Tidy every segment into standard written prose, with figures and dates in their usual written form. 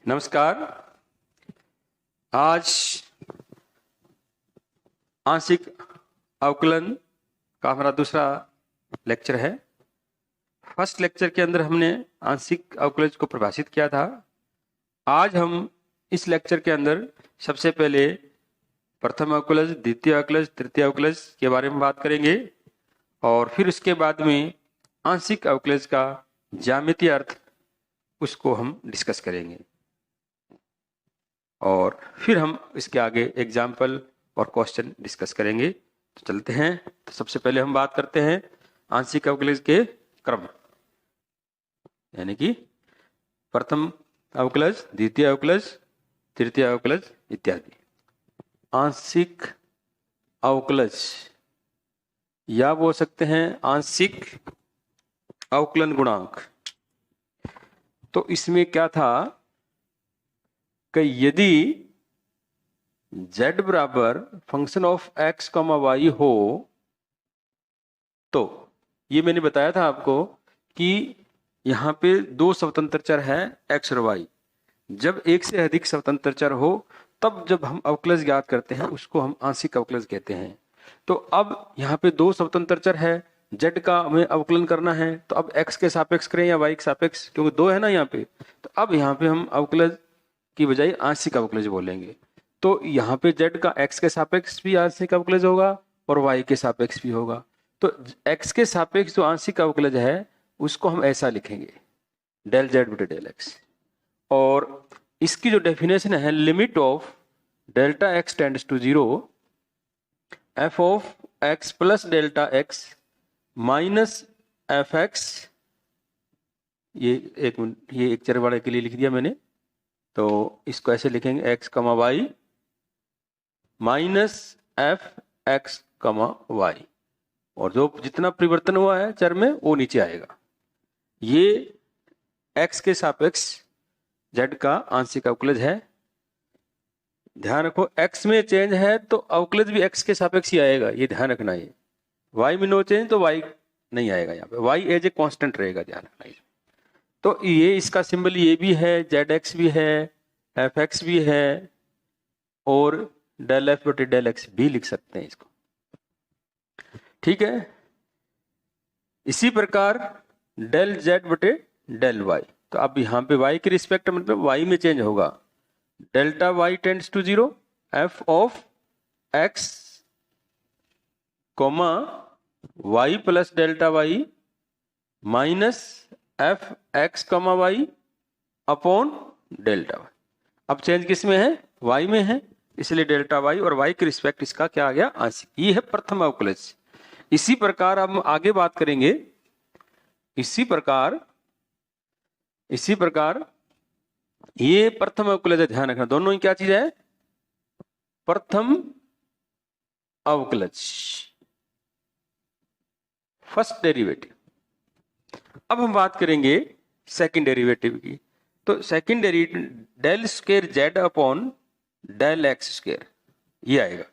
नमस्कार। आज आंशिक अवकलन का हमारा दूसरा लेक्चर है। फर्स्ट लेक्चर के अंदर हमने आंशिक अवकलन को परिभाषित किया था। आज हम इस लेक्चर के अंदर सबसे पहले प्रथम अवकलज, द्वितीय अवकलज, तृतीय अवकलज के बारे में बात करेंगे और फिर उसके बाद में आंशिक अवकलज का ज्यामितीय अर्थ उसको हम डिस्कस करेंगे और फिर हम इसके आगे एग्जाम्पल और क्वेश्चन डिस्कस करेंगे। तो चलते हैं। तो सबसे पहले हम बात करते हैं आंशिक अवकलज के क्रम, यानी कि प्रथम अवकलज, द्वितीय अवकलज, तृतीय अवकलज इत्यादि। आंशिक अवकलज या बोल सकते हैं आंशिक अवकलन गुणांक। तो इसमें क्या था कि यदि z बराबर फंक्शन ऑफ x, y हो तो ये मैंने बताया था आपको कि यहां पे दो स्वतंत्र चर हैं x और y। जब एक से अधिक स्वतंत्र चर हो तब जब हम अवकलज ज्ञात करते हैं उसको हम आंशिक अवकलज कहते हैं। तो अब यहाँ पे दो स्वतंत्र चर है, z का हमें अवकलन करना है तो अब x के सापेक्ष करें या y के सापेक्ष, क्योंकि दो है ना यहाँ पे। तो अब यहाँ पे हम अवकलज की बजाय आंशिक अवकलज बोलेंगे। तो यहाँ पे z का x के सापेक्ष भी आंशिक अवकलज होगा और y के सापेक्ष भी होगा। तो x के सापेक्ष जो आंशिक अवकलज है उसको हम ऐसा लिखेंगे, डेल z बटे डेल x। और इसकी जो डेफिनेशन है, limit of delta x tends to 0 f of x plus delta x minus f x. ये एक चर वाले के लिए लिख दिया मैंने, तो इसको ऐसे लिखेंगे x कमा Y minus f x comma Y, और जो जितना परिवर्तन हुआ है चर में वो नीचे आएगा। ये x के सापेक्ष z का आंशिक अवकलज है। ध्यान रखो x में चेंज है तो अवकलज भी x के सापेक्ष ही आएगा, ये ध्यान रखना। ये y में नो चेंज तो y नहीं आएगा, यहाँ पे y एज ए कांस्टेंट रहेगा, ध्यान रखना। तो ये इसका सिंबल ये भी है, zx भी है, fx भी है और डेल f बटे डेल x भी लिख सकते हैं इसको, ठीक है। इसी प्रकार डेल z बटे डेल y, तो अब यहाँ पे y के रिस्पेक्ट मतलब y में चेंज होगा। Delta y tends to 0 f of x comma y plus delta y minus f x comma y upon delta y. अब चेंज किस में है? y में है, इसलिए डेल्टा y और y के रिस्पेक्ट इसका क्या आ गया? आंशिक। ये है प्रथम अवकलज। इसी प्रकार हम आगे बात करेंगे। इसी प्रकार ये प्रथम अवकलज है, ध्यान रखना। दोनों ही क्या चीज है? प्रथम अवकलज, फर्स्ट डेरिवेटिव। अब हम बात करेंगे सेकंड डेरिवेटिव की। तो second derivative del square z upon del x square, ये आएगा।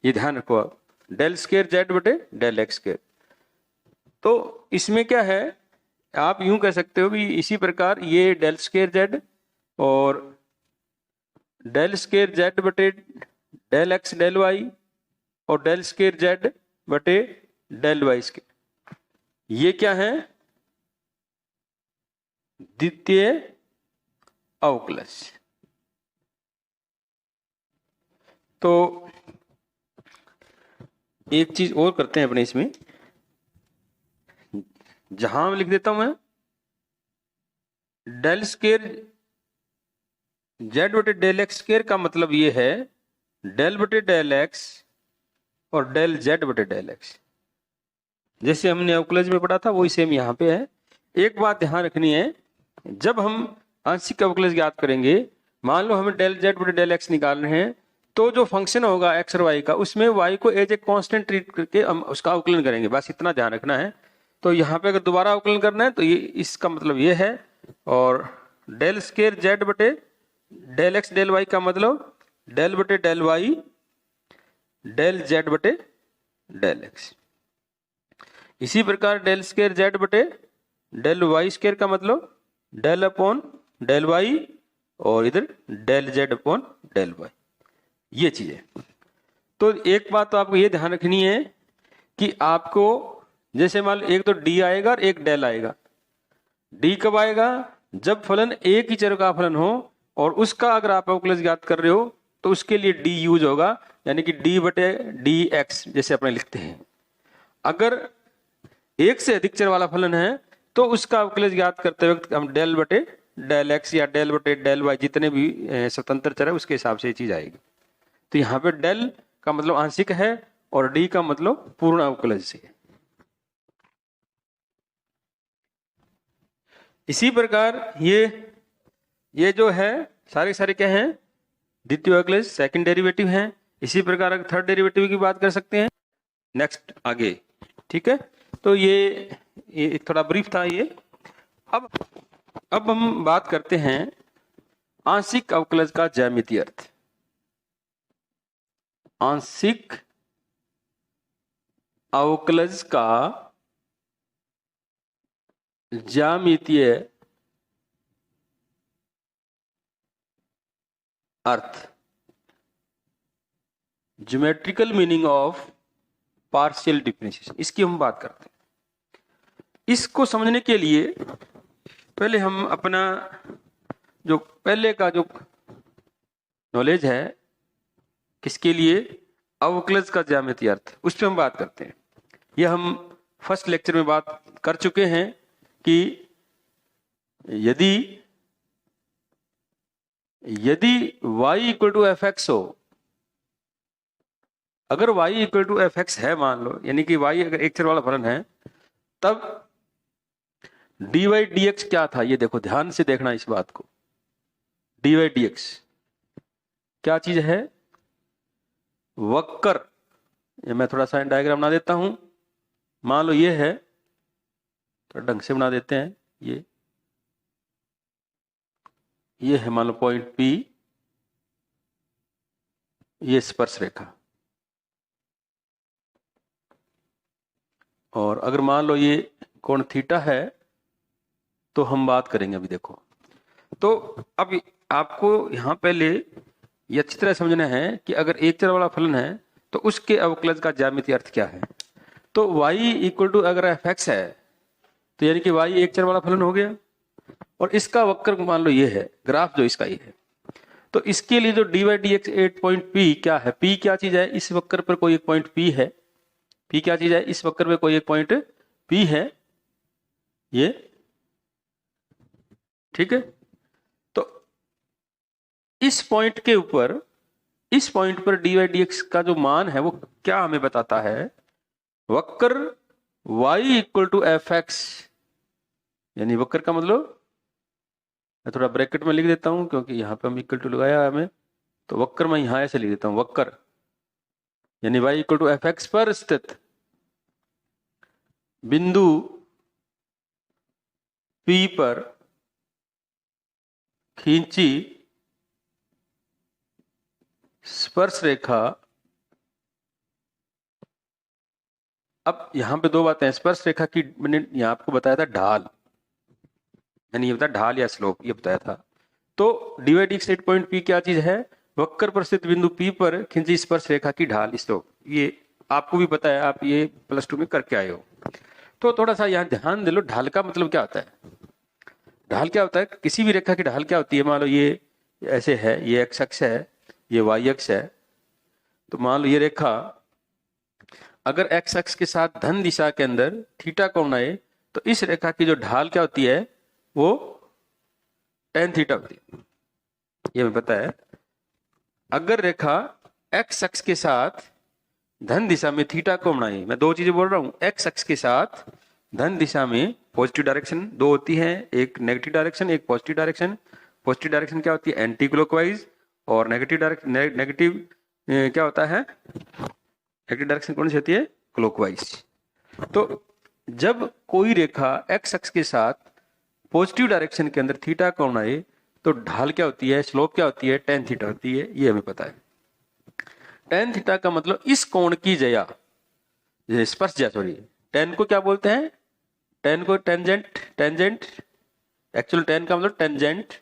ये ध्यान रखो आप, डेल स्क्वायर जेड बटे डेल एक्स स्क्वायर। तो इसमें क्या है, आप यूं कह सकते हो भी इसी प्रकार ये डेल स्क्वायर जेड और डेल स्क्वायर जेड बटे डेल एक्स डेल वाई और डेल स्क्वायर जेड बटे डेल वाई स्क्वायर, ये क्या है? द्वितीय अवकलज। तो एक चीज और करते हैं अपने इसमें, जहां लिख देता हूं मैं डेल स्क्वायर जेड बटे डेल एक्स स्क्वायर का मतलब ये है डेल बटे डेल एक्स और डेल जेड बटे डेल एक्स। जैसे हमने अवकलज में पढ़ा था वही सेम यहां पे है। एक बात ध्यान रखनी है, जब हम आंशिक अवकलज ज्ञात करेंगे, मान लो हमें डेल जेड बटे डेल एक्स निकाल रहे हैं, तो जो फंक्शन होगा एक्स और वाई का, उसमें वाई को एज ए कांस्टेंट ट्रीट करके हम उसका अवकलन करेंगे, बस इतना ध्यान रखना है। तो यहाँ पे अगर दोबारा अवकलन करना है तो ये इसका मतलब ये है, और डेल स्क्वायर जेड बटे डेल एक्स डेल वाई का मतलब डेल बटे डेल वाई डेल जेड बटे डेल एक्स। इसी प्रकार डेल स्क्वायर जेड बटे डेल वाई स्क्वायर का मतलब डेल अपॉन डेल वाई और इधर del z upon del y, ये चीज है। तो एक बात तो आपको ये ध्यान रखनी है कि आपको जैसे मान लो एक तो डी आएगा और एक डेल आएगा। डी कब आएगा? जब फलन एक ही चर का फलन हो और उसका अगर आप अवकलज ज्ञात कर रहे हो तो उसके लिए डी यूज होगा, यानी कि डी बटे डी एक्स जैसे अपने लिखते हैं। अगर एक से अधिक चर वाला फलन है तो उसका अवकलज ज्ञात करते वक्त हम डेल बटे डेल एक्स या डेल बटे डेल वाई जितने भी स्वतंत्र चर है उसके हिसाब से ये चीज आएगी। तो यहाँ पे डेल का मतलब आंशिक है और डी का मतलब पूर्ण अवकलज से। इसी प्रकार ये जो है सारे क्या हैं? द्वितीय अवकलज, सेकंड डेरिवेटिव हैं। इसी प्रकार अगर थर्ड डेरिवेटिव की बात कर सकते हैं नेक्स्ट आगे, ठीक है। तो ये थोड़ा ब्रीफ था ये। अब हम बात करते हैं आंशिक अवकलज का ज्यामितीय अर्थ। आंशिक अवकलज का ज्यामितीय अर्थ, geometrical meaning of partial differentiation, इसकी हम बात करते हैं। इसको समझने के लिए पहले हम अपना जो पहले का जो नॉलेज है किसके लिए, अवकलज का ज्यामितीय अर्थ, उस पर हम बात करते हैं। यह हम फर्स्ट लेक्चर में बात कर चुके हैं कि यदि y equal to f x हो, अगर y equal to f x है मान लो, यानी कि y अगर एक चर वाला फलन है, तब dy dx क्या था? ये देखो, ध्यान से देखना इस बात को। dy dx क्या चीज है? वक्र। ये मैं थोड़ा सा डायग्राम बना देता हूं। मान लो ये है, तो ढंग से बना देते हैं। ये है मान लो पॉइंट P, ये स्पर्श रेखा। और अगर मान लो ये कोण थीटा है तो हम बात करेंगे अभी। देखो, तो अब आपको यहां पहले ये अच्छी तरह समझना है कि अगर एक चर वाला फलन है तो उसके अवकलज का ज्यामितीय अर्थ क्या है। तो y इक्वल टू अगर एफ एक्स है तो यानी कि y एक चर वाला फलन हो गया, और इसका वक्र मान लो ये है, ग्राफ जो इसका ये है। तो इसके लिए जो dy dx at point P क्या है? P क्या चीज है? इस वक्र पर कोई एक पॉइंट P है। P क्या चीज है? इस वक्र पे कोई एक पॉइंट P है, ये ठीक है। तो इस पॉइंट के ऊपर, इस पॉइंट पर dy dx का जो मान है वो क्या हमें बताता है? वक्र y equal to f x, यानी वक्र का मतलब, मैं थोड़ा ब्रैकेट में लिख देता हूं क्योंकि यहां पे हम इक्वल टू लगाया है हमें, तो वक्र मैं यहां ऐसे लिख देता हूं, वक्र यानी y equal to f x पर स्थित बिंदु P पर खींची स्पर्श रेखा। अब यहां पे दो बातें हैं। स्पर्श रेखा की मैंने यहां आपको बताया था ढाल, यानी ये बताया ढाल या स्लोप, ये बताया था। तो dy dx at point P क्या चीज है? वक्र पर स्थित बिंदु P पर खींची स्पर्श रेखा की ढाल, स्लोप। ये आपको भी पता है, आप ये +2 में करके आए हो। तो थोड़ा सा यहाँ ध्यान दे लो, ढाल का मतलब क्या होता है? ढाल क्या होता है? किसी भी रेखा की ढाल क्या होती है? मान लो ये ऐसे है, ये x अक्ष है, ये y अक्ष है। तो मान लो ये रेखा अगर x अक्ष के साथ धन दिशा के अंदर थीटा कोण आए तो इस रेखा की जो ढाल क्या होती है वो tan थीटा होती है, ये हमें पता है। अगर रेखा x अक्ष के साथ धन दिशा में थीटा कोण आए, मैं दो चीजें बोल रहा हूं, x अक्ष के साथ धन दिशा में पॉजिटिव डायरेक्शन दो होती है, एक नेगेटिव डायरेक्शन, एक पॉजिटिव डायरेक्शन। पॉजिटिव डायरेक्शन क्या होती है? Anti clockwise. और नेगेटिव डायरेक्शन, नेगेटिव क्या होता है? नेगेटिव डायरेक्शन कौन सी होती है? क्लॉकवाइज। तो जब कोई रेखा एक्स अक्ष के साथ पॉजिटिव डायरेक्शन के अंदर थीटा कोण आए तो ढाल क्या होती है, स्लोप क्या होती है? tan थीटा होती है, ये हमें पता है। tan थीटा का मतलब इस कोण की जया, स्पर्श जया, सॉरी, tan को क्या बोलते हैं? tan को टेंजेंट, टेंजेंट, एक्चुअल tan का मतलब टेंजेंट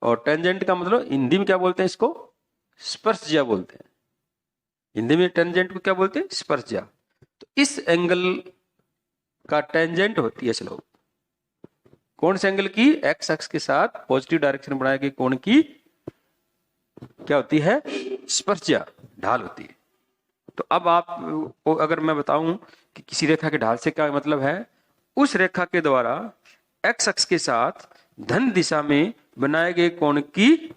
और टेंजेंट का मतलब हिंदी में क्या बोलते हैं इसको? स्पर्शज्या बोलते हैं। हिंदी में टेंजेंट को क्या बोलते हैं? स्पर्शज्या। तो इस एंगल का टेंजेंट होती है स्लोप। कौन से एंगल की? एक्स अक्ष के साथ पॉजिटिव डायरेक्शन बनाए गए कोण की क्या होती है? स्पर्शज्या, ढाल होती है। तो अब आप अगर मैं बताऊं कि किसी रेखा के ढाल से क्या मतलब है, उस रेखा के द्वारा एक्स अक्ष के साथ धन दिशा में बनाए गए कोण की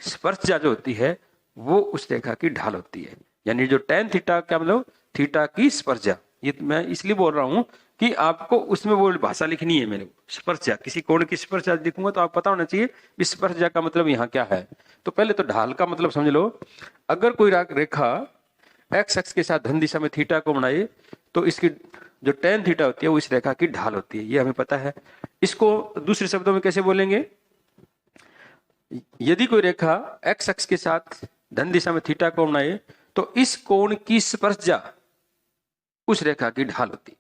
स्पर्शज्या जो होती है वो उस रेखा की ढाल होती है। यानी जो tan थीटा क्या मतलब? थीटा की स्पर्शज्या। ये मैं इसलिए बोल रहा हूं कि आपको उसमें वो भाषा लिखनी है मेरे को। स्पर्शज्या, किसी कोण की स्पर्शज्या लिखूंगा तो आप पता होना चाहिए इस स्पर्शज्या का मतलब यहाँ क्या है। तो पहले तो ढाल का मतलब समझ लो। अगर कोई रेखा एक्स अक्ष के साथ धन दिशा में थीटा को बनाए तो इसकी जो tan थीटा होती है वो इस रेखा की ढाल होती है, ये हमें पता है। इसको दूसरे शब्दों में कैसे बोलेंगे? यदि कोई रेखा एक्स अक्ष के साथ धन दिशा में थीटा को बनाए तो इस कोण की स्पर्शज्या उस रेखा की ढाल होती है।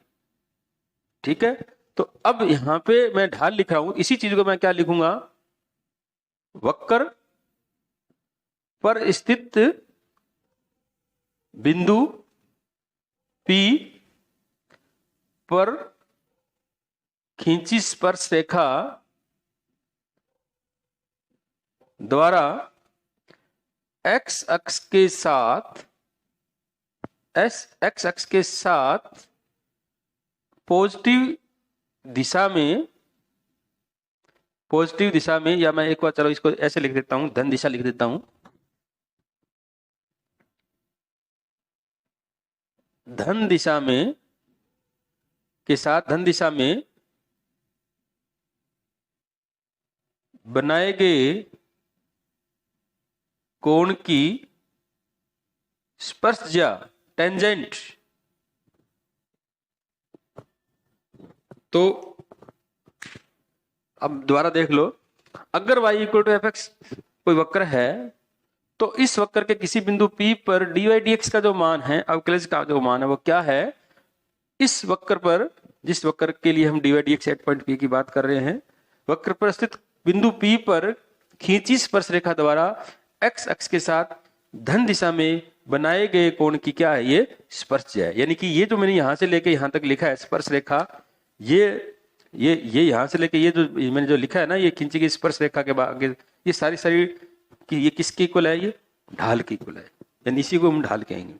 ठीक है, तो अब यहां पे मैं ढाल लिख रहा हूं, इसी चीज को मैं क्या लिखूंगा? वक्र पर स्थित बिंदु P पर खींची स्पर्श रेखा द्वारा एक्स अक्ष के साथ एक्स अक्ष के साथ पॉजिटिव दिशा में, या मैं एक बार चलो इसको ऐसे लिख देता हूं, धन दिशा लिख देता हूं। धन दिशा में के साथ धन दिशा में बनाए गए कोण की स्पर्शज्या टेंजेंट। तो अब दोबारा देख लो, अगर y equal to f x कोई वक्र है तो इस वक्र के किसी बिंदु P पर dy dx का जो मान है, अवकलज का जो मान है वो क्या है? इस वक्र पर, जिस वक्र के लिए हम dy dx at point P की बात कर रहे हैं, वक्र पर स्थित बिंदु P पर खींची स्पर्श रेखा द्वारा x अक्ष के साथ धन दिशा में बनाए गए कोण की क्या है? ये स्पर्शज्या है। यानी कि ये जो मैंने यहां से लेके यहां तक लिखा है स्पर्श रेखा, ये यहां से लेके ये जो मैंने जो लिखा है ना, ये खींची गई स्पर्श रेखा के आगे ये सारी कि ये किसके इक्वल है? ये ढाल के इक्वल है, यानी इसी को हम ढाल कहेंगे।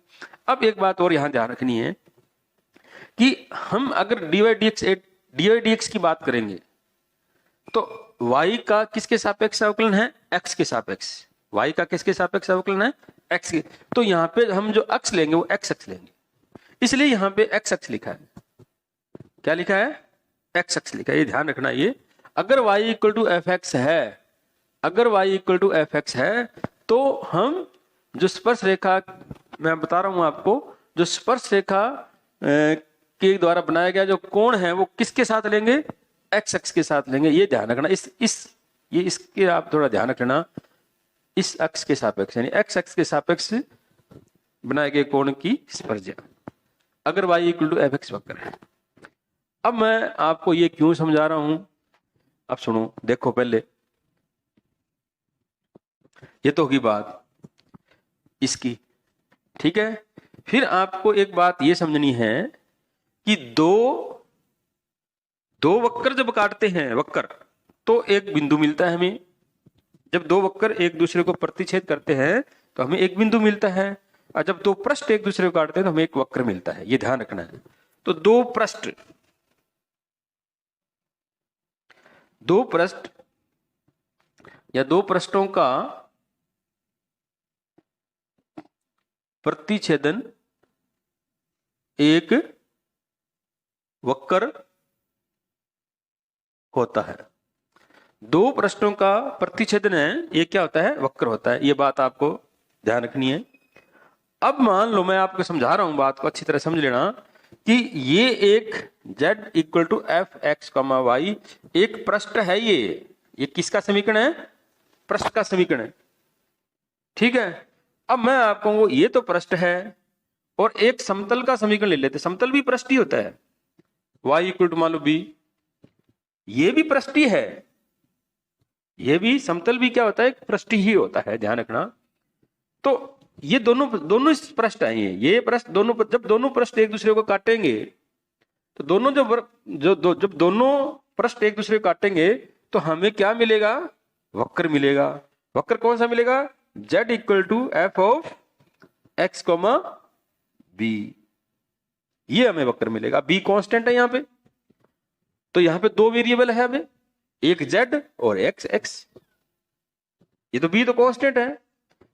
अब एक बात और यहां ध्यान रखनी है कि हम अगर dy dx की बात करेंगे तो y का किसके सापेक्ष अवकलन है? x के सापेक्ष। y का किसके सापेक्ष अवकलन है? x के। तो यहाँ पे हम जो अक्ष लेंगे वो x अक्ष लेंगे, इसलिए यहाँ पे x अक्ष लिखा है। क्या लिखा है? x अक्ष लिखा है, ये ध्यान रखना। ये अगर y equal to f x है, अगर y equal to f x है तो हम जो स्पर्श रेखा, मैं बता रहा हूं आपको, जो स्पर्श रेखा के द्वारा बनाया गया जो कोण है वो किसके साथ लेंगे? x अक्ष के साथ लेंगे। ये ध्यान रखना, इसके आप थोड़ा ध्यान रखना। इस अक्ष के सापेक्ष यानी x अक्ष के सापेक्ष बनाए गए कोण की स्पर्शज्या अगर y equal to f x वक्र है। अब मैं आपको ये क्यों समझा रहा हूं, अब सुनो। देखो पहले ये तो होगी बात इसकी, ठीक है। फिर आपको एक बात ये समझनी है कि दो वक्र जब काटते हैं वक्र तो एक बिंदु मिलता है हमें। जब दो वक्र एक दूसरे को प्रतिच्छेद करते हैं तो हमें एक बिंदु मिलता है, और जब दो पृष्ठ एक दूसरे को काटते हैं तो हमें एक वक्र मिलता है। ये ध्यान रखना है। तो दो पृष्ठ या दो पृष्ठों का प्रतिच्छेदन एक वक्र होता है। दो पृष्ठों का प्रतिच्छेदन है, ये क्या होता है? वक्र होता है। ये बात आपको ध्यान रखनी है। अब मान लो मैं आपको समझा रहा हूं, बात को अच्छी तरह समझ लेना कि ये एक z equal to f x comma y एक पृष्ठ है। ये किसका समीकरण है? पृष्ठ का समीकरण है, ठीक है। अब मैं आपको ये तो पृष्ठ है और एक समतल का समीकरण ले लेते। समतल भी पृष्ठ ही होता है। y इक्वल टू मान लो b, ये भी पृष्ठ ही है। ये भी समतल भी क्या होता है, एक पृष्ठ ही होता है, ध्यान रखना। तो ये दोनों दोनों पृष्ठ हैं, ये पृष्ठ दोनों, जब दोनों पृष्ठ एक दूसरे को काटेंगे तो दोनों जब दोनों पृष्ठ एक दूसरे को काटेंगे तो हमें क्या मिलेगा, वक्र मिलेगा। वक्र कौन सा मिलेगा, z equal to f of x comma b, ये हमें वक्र मिलेगा। बी कांस्टेंट है यहाँ पे, तो यहाँ पे दो वेरिएबल है हमें, एक z और एक्स एक्स, ये तो बी तो कांस्टेंट है,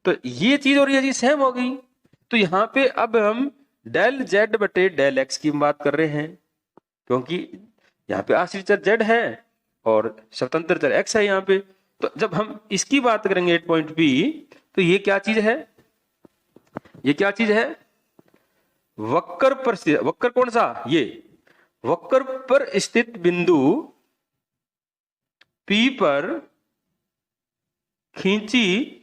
तो ये चीज और ये चीज सेम हो गई। तो यहाँ पे अब हम डेल z बटे डेल एक्स की बात कर रहे हैं, क्योंकि यहाँ पे आश्रित चर z है और स्वतंत्र चर x है यहाँ पे। तो जब हम इसकी बात करेंगे 8 पॉइंट बी, तो ये क्या चीज है, ये क्या चीज है, वक्र पर, वक्र कौन सा, ये वक्र पर स्थित बिंदु P पर खींची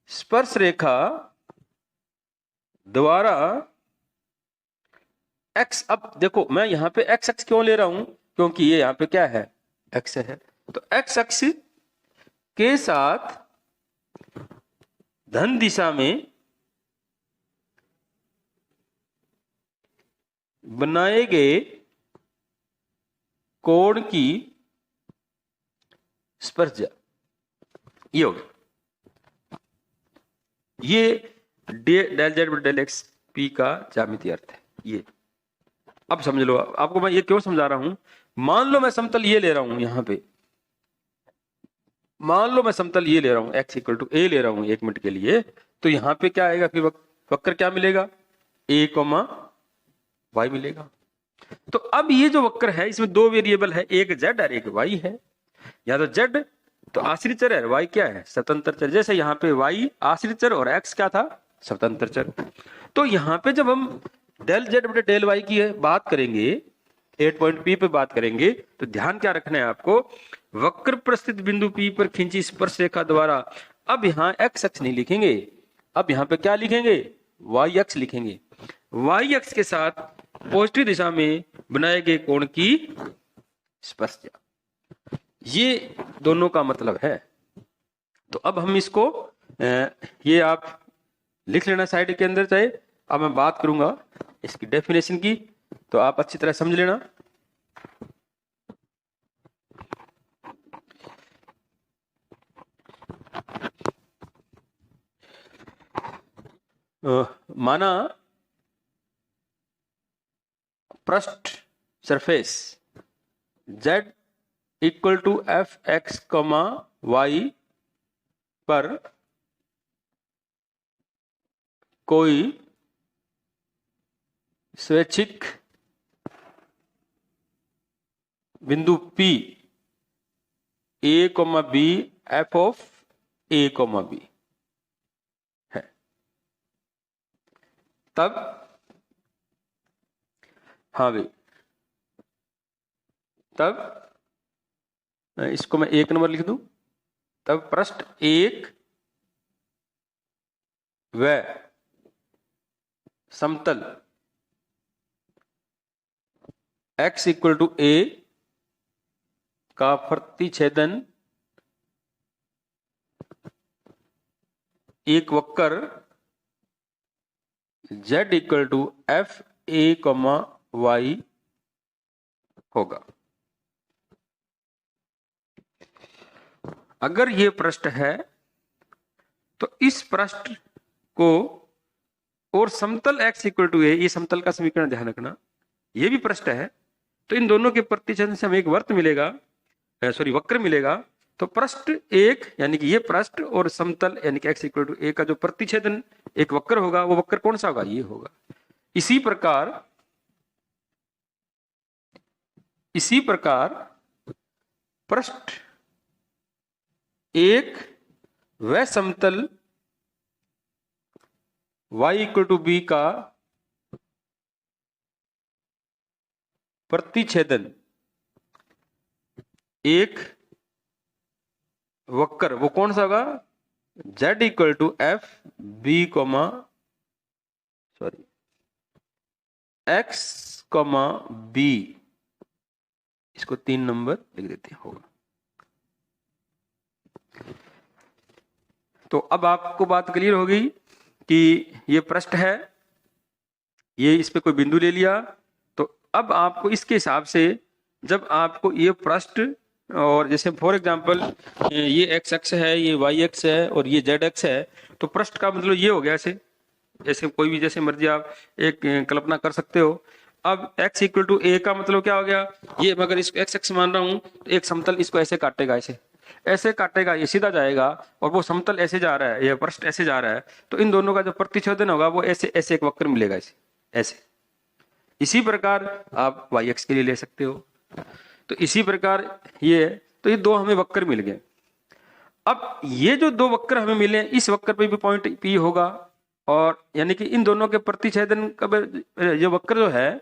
स्पर्श रेखा द्वारा x, अब देखो मैं यहां पे x अक्ष क्यों ले रहा हूं, क्योंकि ये यहां पे क्या है, x है। तो x अक्ष के साथ धन दिशा में बनाए गए कोण की स्पर्शा, ये हो गया, ये del z del x P का ज्यामितीय अर्थ है ये। अब समझ लो, आपको मैं ये क्यों समझा रहा हूं, मान लो मैं समतल ये ले रहा हूं, यहां पे मान लो मैं समतल ये ले रहा हूं, x इक्वल टू ए ले रहा हूं 1 मिनट के लिए, तो यहां पे क्या आएगा, फिर वक्र क्या मिलेगा, a कॉमा y मिलेगा। तो अब ये जो वक्र है इसमें दो वेरिएबल है, एक z और एक y है। या तो z तो आश्रित चर है, y क्या है, स्वतंत्र चर, जैसे यहाँ पे y आश्रित चर और x क्या था, स्वतंत्र चर। तो यहाँ पे जब हम डेल z बटे डेल y की बात करेंगे, 8 पॉइंट P पे बात करेंगे, तो ध्यान क्या रखना है आपको, वक्र पर स्थित बिंदु P पर खींची स्पर्श रेखा द्वारा, अब यहाँ x अक्ष नहीं लिखेंगे, अब यहाँ पे क्या लिखेंगे, y अक्ष लिखेंगे। y अक्ष के साथ पॉजिटिव दिशा में बनाए गए कोण की स्पर्शा, ये दोनों का मतलब है। तो अब हम इसको ये आप लिख लेना साइड के अंदर चाहे, अब मैं बात करूंगा इसकी डेफिनेशन की, तो आप अच्छी तरह समझ लेना। माना पृष्ठ surface z equal to f x comma y पर कोई स्वैच्छिक बिंदु P a comma b f of a comma b है, तब हाँ भाई, तब इसको मैं 1 नंबर लिख दूं, तब पृष्ठ 1 व समतल x इक्वल टू a का प्रतिच्छेदन एक वक्र z equal to f a comma y होगा। अगर ये पृष्ठ है तो इस पृष्ठ को और समतल x इक्वल टू ए, ये समतल का समीकरण ध्यान रखना, ये भी पृष्ठ है, तो इन दोनों के प्रतिच्छेदन से हमें एक वर्त मिलेगा, सॉरी वक्र मिलेगा। तो पृष्ठ एक यानी कि ये पृष्ठ और समतल यानी कि x इक्वल टू ए का जो प्रतिच्छेदन एक वक्र होगा, वो वक्र कौन सा होगा, ये होगा। इसी प्रकार पृष्ठ एक वह समतल y इक्वल टू बी का प्रतिच्छेदन एक वक्र, वो कौन सा होगा, z equal to f b comma sorry x comma b, इसको 3 नंबर लिख देते हैं, होगा। तो अब आपको बात क्लियर हो गई कि ये पृष्ठ है, ये इस पे कोई बिंदु ले लिया, तो अब आपको इसके हिसाब से जब आपको ये पृष्ठ और जैसे फॉर एग्जांपल ये एक्स अक्ष है, ये वाई अक्ष है और ये जेड अक्ष है, तो पृष्ठ का मतलब ये हो गया। ऐसे ऐसे कोई भी जैसे मर्जी आप एक कल्पना कर सकते हो। अब x इक्वल टू ए का मतलब क्या हो गया, ये अगर इसको x अक्ष मान रहा हूं तो एक समतल इसको ऐसे काटेगा, ऐसे ऐसे काटेगा, ये सीधा जाएगा और वो समतल ऐसे जा रहा है, ये पृष्ठ ऐसे जा रहा है, तो इन दोनों का जो प्रतिच्छेदन होगा वो ऐसे ऐसे एक वक्र मिलेगा, ऐसे ऐसे। इसी प्रकार आप y अक्ष के लिए ले सकते हो। तो इसी प्रकार ये दो हमें वक्र मिल गए। अब ये जो दो वक्र हमें मिले, इस वक्र पे भी पॉइंट P होगा, और यानी कि इन दोनों के प्रतिच्छेदन का ये वक्र जो है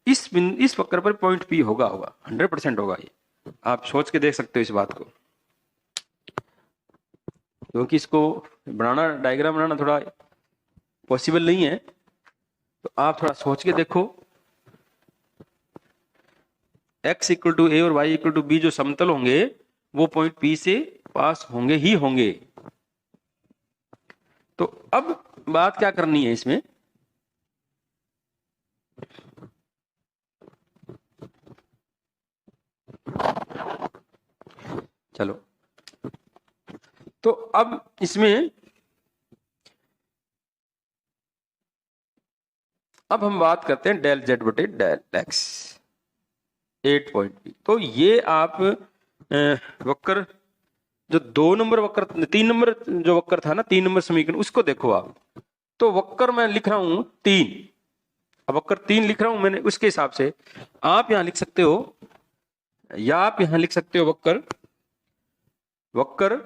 इस वक्र पर पॉइंट P होगा 100% होगा। ये आप सोच के देख सकते हो इस बात को, क्योंकि इसको बनाना, डायग्राम बनाना थोड़ा पॉसिबल नहीं है, तो आप थोड़ा सोच के देखो। x इक्वल टू ए और y इक्वल टू बी जो समतल होंगे वो पॉइंट P से पास होंगे ही होंगे। तो अब बात क्या करनी है इसमें, चलो तो अब इसमें अब हम बात करते हैं डेल जेड बटे डेल एक्स 8 पॉइंट P। तो ये आप वक्र जो 2 नंबर वक्र, 3 नंबर जो वक्र था ना, 3 नंबर समीकरण, उसको देखो आप। तो वक्र मैं लिख रहा हूं 3, अब वक्र 3 लिख रहा हूं मैंने, उसके हिसाब से आप यहां लिख सकते हो, या आप यहां लिख सकते हो वक्र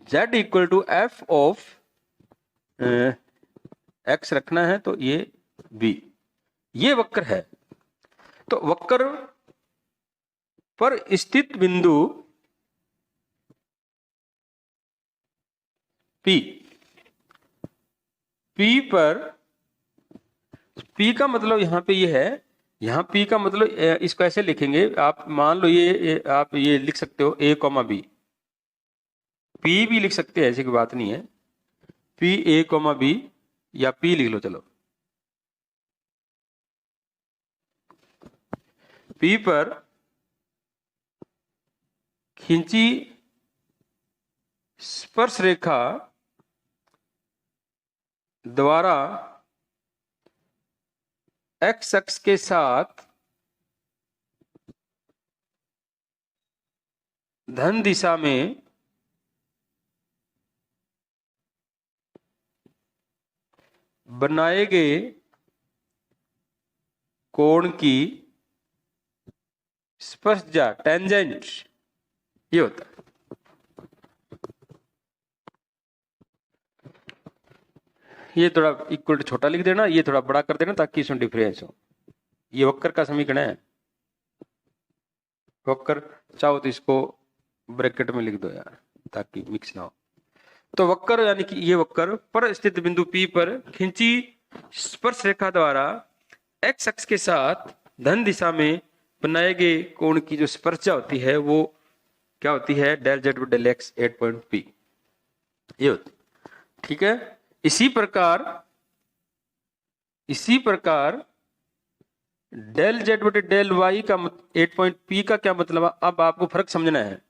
z equal to f of x रखना है, तो ये b, ये वक्र है। तो वक्र पर स्थित बिंदु P पर, P का मतलब यहां पे ये है, यहां P का मतलब इसको ऐसे लिखेंगे आप, मान लो ये आप ये लिख सकते हो a, b, P भी लिख सकते हैं, ऐसी कोई बात नहीं है, P a, b या P लिख लो। चलो P पर खींची स्पर्श रेखा द्वारा x अक्ष के साथ धन दिशा में बनाए गए कोण की स्पर्शजा टेंजेंट, ये होता है। ये थोड़ा इक्वल टू छोटा लिख देना, ये थोड़ा बड़ा कर देना ताकि इसमें डिफरेंस हो। ये वक्र का समीकरण है, वक्र चाहो तो इसको ब्रैकेट में लिख दो यार ताकि मिक्स ना हो। तो वक्र यानी कि ये वक्र पर स्थित बिंदु P पर खींची स्पर्श रेखा द्वारा x अक्ष के साथ धन दिशा में बनाए गए कोण की जो स्पर्शजा होती है वो क्या होती है, del z del x 8 point P, ये होती। ठीक है, इसी प्रकार डेल जेड बटे डेल वाई का 8 पॉइंट P का क्या मतलब है, अब आपको फर्क समझना है।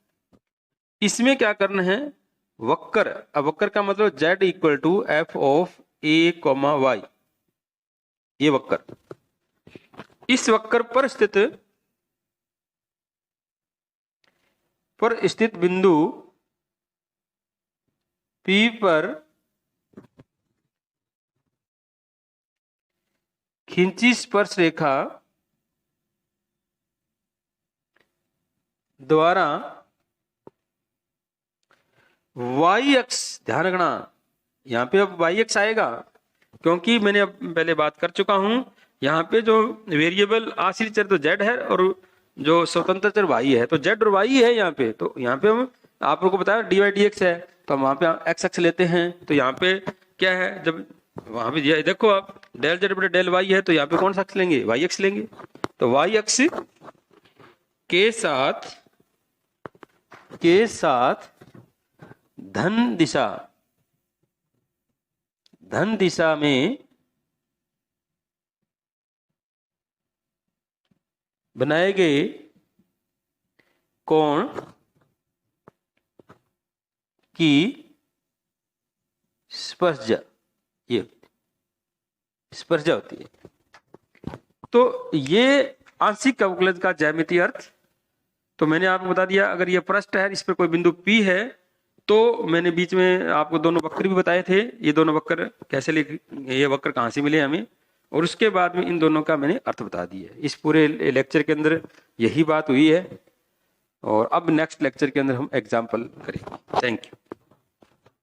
इसमें क्या करना है, वक्र, अब वक्र का मतलब z equal to f of a, y, ये वक्र, इस वक्र पर स्थित बिंदु P पर खींची स्पर्श रेखा द्वारा y अक्ष, ध्यान रखना यहां पे अब y अक्ष आएगा, क्योंकि मैंने अब पहले बात कर चुका हूं, यहाँ पे जो वेरिएबल आश्रित चर तो z है और जो स्वतंत्र चर y है, तो z और y है यहाँ पे। तो यहाँ पे हम आप लोगों को बताया dy/dx है, तो हम वहां पे x अक्ष लेते हैं। तो यहाँ पे क्या है, जब वहां पे ये देखो आप डेल जेड बटे डेल वाई है, तो यहाँ पे कौन सा अक्ष लेंगे, y अक्ष लेंगे। तो y अक्ष के साथ धन दिशा में बनाए गए कोण की स्पर्शजा, ये स्पर्शजा होती है। तो ये आंशिक अवकलज का ज्यामितीय अर्थ तो मैंने आपको बता दिया। अगर ये पृष्ठ है, इस पर कोई बिंदु P है, तो मैंने बीच में आपको दोनों वक्र भी बताए थे। ये दोनों वक्र कैसे ये वक्र कहाँ से मिले हमें, और उसके बाद में इन दोनों का मैंने अर्थ बता दिया। इस पूरे लेक्चर के अंदर यही बात हुई है, और अब नेक्स्ट लेक्चर के अंदर हम एग्जाम्पल करेंगे। Thank you.